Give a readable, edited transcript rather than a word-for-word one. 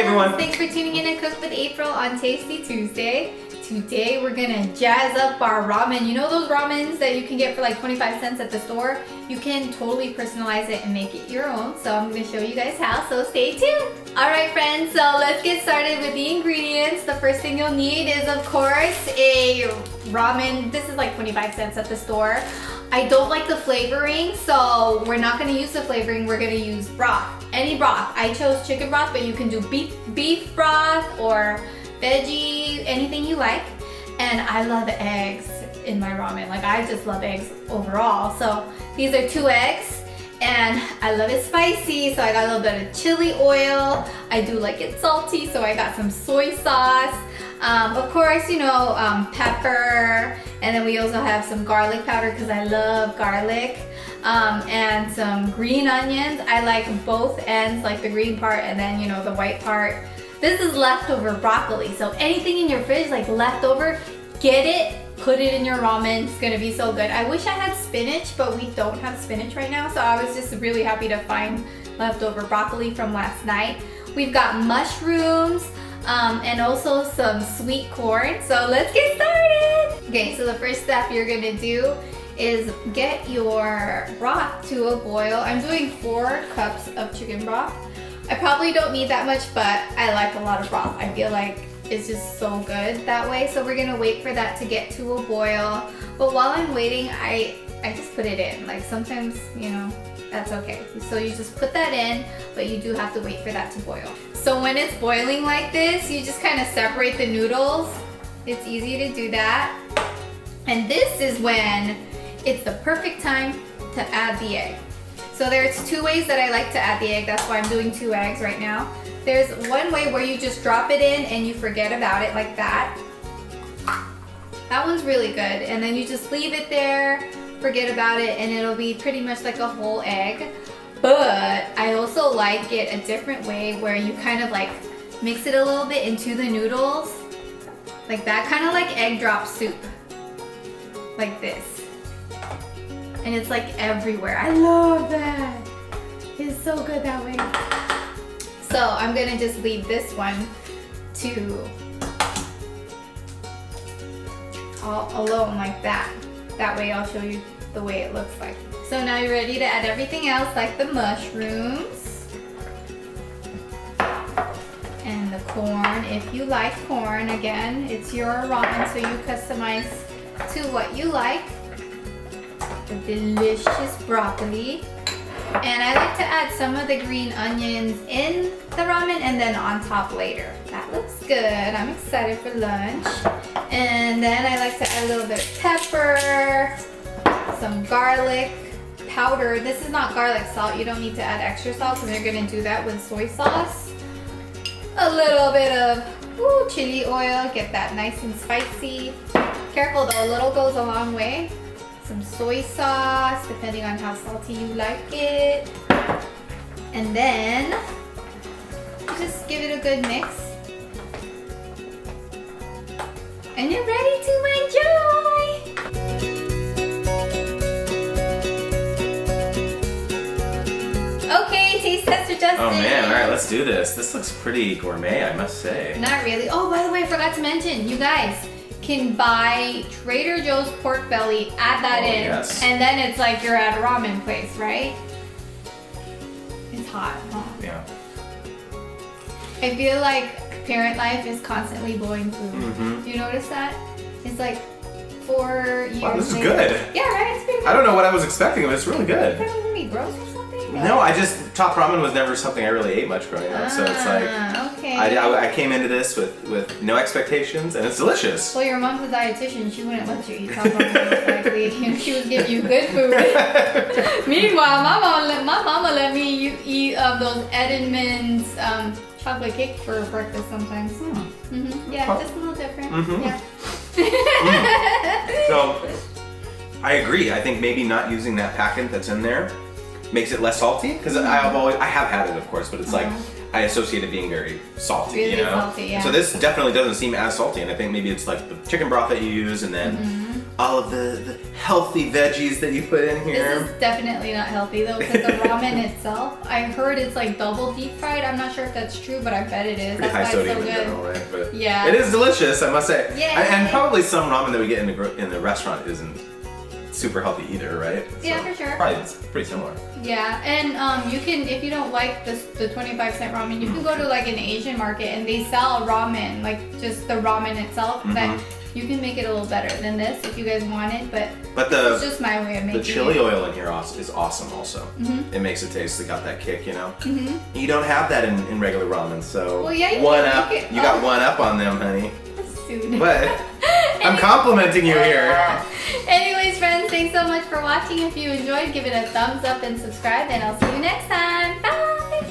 everyone. Thanks for tuning in to Cook with April on Tasty Tuesday. Today we're gonna jazz up our ramen. You know those ramens that you can get for like 25 cents at the store? You can totally personalize it and make it your own. So I'm gonna show you guys how, so stay tuned. All right friends, so let's get started with the ingredients. The first thing you'll need is of course a ramen. This is like 25 cents at the store. I don't like the flavoring, so we're not gonna use the flavoring, we're gonna use broth. Any broth. I chose chicken broth, but you can do beef broth or veggie, anything you like. And I love eggs in my ramen. Like I just love eggs overall. So these are 2 eggs and I love it spicy. So I got a little bit of chili oil. I do like it salty, so I got some soy sauce. Of course, you know, pepper. And then we also have some garlic powder because I love garlic. And some green onions. I like both ends, like the green part and then, you know, the white part. This is leftover broccoli, so anything in your fridge like leftover, get it, put it in your ramen. It's gonna be so good. I wish I had spinach, but we don't have spinach right now, so I was just really happy to find leftover broccoli from last night. We've got mushrooms and also some sweet corn, so let's get started. Okay, so the first step you're gonna do is get your broth to a boil. I'm doing 4 cups of chicken broth. I probably don't need that much, but I like a lot of broth. I feel like it's just so good that way. So we're gonna wait for that to get to a boil. But while I'm waiting, I just put it in. Like sometimes, you know, that's okay. So you just put that in, but you do have to wait for that to boil. So when it's boiling like this, you just kind of separate the noodles. It's easy to do that. And this is when it's the perfect time to add the egg. So there's 2 ways that I like to add the egg. That's why I'm doing 2 eggs right now. There's one way where you just drop it in and you forget about it like that. That one's really good. And then you just leave it there, forget about it, and it'll be pretty much like a whole egg. But I also like it a different way where you kind of like mix it a little bit into the noodles. Like that, kind of like egg drop soup. Like this. And it's like everywhere. I love that. It's so good that way. So I'm gonna just leave this one to all alone like that. That way I'll show you the way it looks like. So now you're ready to add everything else like the mushrooms and the corn. If you like corn, again, it's your ramen, so you customize to what you like. The delicious broccoli, and I like to add some of the green onions in the ramen and then on top later. That looks good. I'm excited for lunch. And then I like to add a little bit of pepper, some garlic powder. This is not garlic salt. You don't need to add extra salt because you're going to do that with soy sauce. A little bit of chili oil. Get that nice and spicy. Careful though, a little goes a long way. Some soy sauce, depending on how salty you like it. And then, just give it a good mix. And you're ready to enjoy! Okay, taste tester Justin. Oh man, alright, let's do this. This looks pretty gourmet, I must say. Not really. Oh, by the way, I forgot to mention, you guys can buy Trader Joe's pork belly, add that in, yes. And then it's like you're at a ramen place, right? It's hot, huh? Yeah. I feel like parent life is constantly blowing food. Mm-hmm. Do you notice that? It's like 4 years Wow, this is later. good. Yeah, right? It's pretty good. I don't know what I was expecting, but it's really good. You thought it was gonna be gross or something? No, top ramen was never something I really ate much growing up, so it's like, okay. I came into this with no expectations, and it's delicious. Well, your mom's a dietitian. She wouldn't let you eat top ramen most likely. She would give you good food. Meanwhile, my mama let me eat those Edmund's chocolate cake for breakfast sometimes. Mm-hmm. Yeah, just a little different. Mm-hmm. Yeah. So, I agree. I think maybe not using that packet that's in there makes it less salty, because I have had it, of course, but it's like I associate it being very salty, really you know. Salty, yeah. So this definitely doesn't seem as salty, and I think maybe it's like the chicken broth that you use, and then all of the healthy veggies that you put in here. This is definitely not healthy though, because the ramen itself, I heard it's like double deep fried. I'm not sure if that's true, but I bet it is. Pretty That's high why it's sodium so in good. general, right? But Yeah. it is delicious, I must say. Yeah. And probably some ramen that we get in the restaurant isn't super healthy either, right? Yeah, for sure. Probably it's pretty similar. Yeah, and you can, if you don't like the 25-cent ramen, you can go to like an Asian market and they sell a ramen, like just the ramen itself, that you can make it a little better than this if you guys want it, but it's just my way of making the chili it. oil in here is awesome also. It makes it taste, it got that kick, you know? You don't have that in regular ramen, so Well, yeah, you got one up on them, honey. Dude. But I'm complimenting you here. Anyways, friends, thanks so much for watching. If you enjoyed, give it a thumbs up and subscribe, and I'll see you next time. Bye!